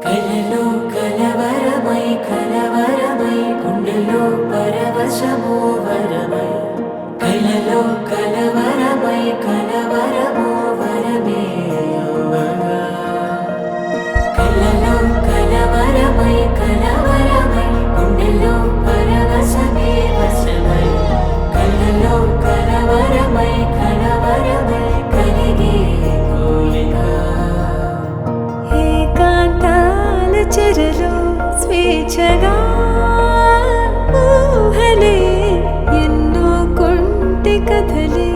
కలలో కలవరమై కలవరమై గుండెలో పరవశమో వరమై కలలో కలవరమై కలవరమో వరమే అవ్వగా కలలో కలవరమై కలవరమై గుండెలో పరవశమే వశమై కలలో కలవరమై కలవరమై కలిగే కోరిక ఏకాంతాల చెరలో స్వేచ్ఛగా ఊహలే ఎన్నో కొంటె కథలే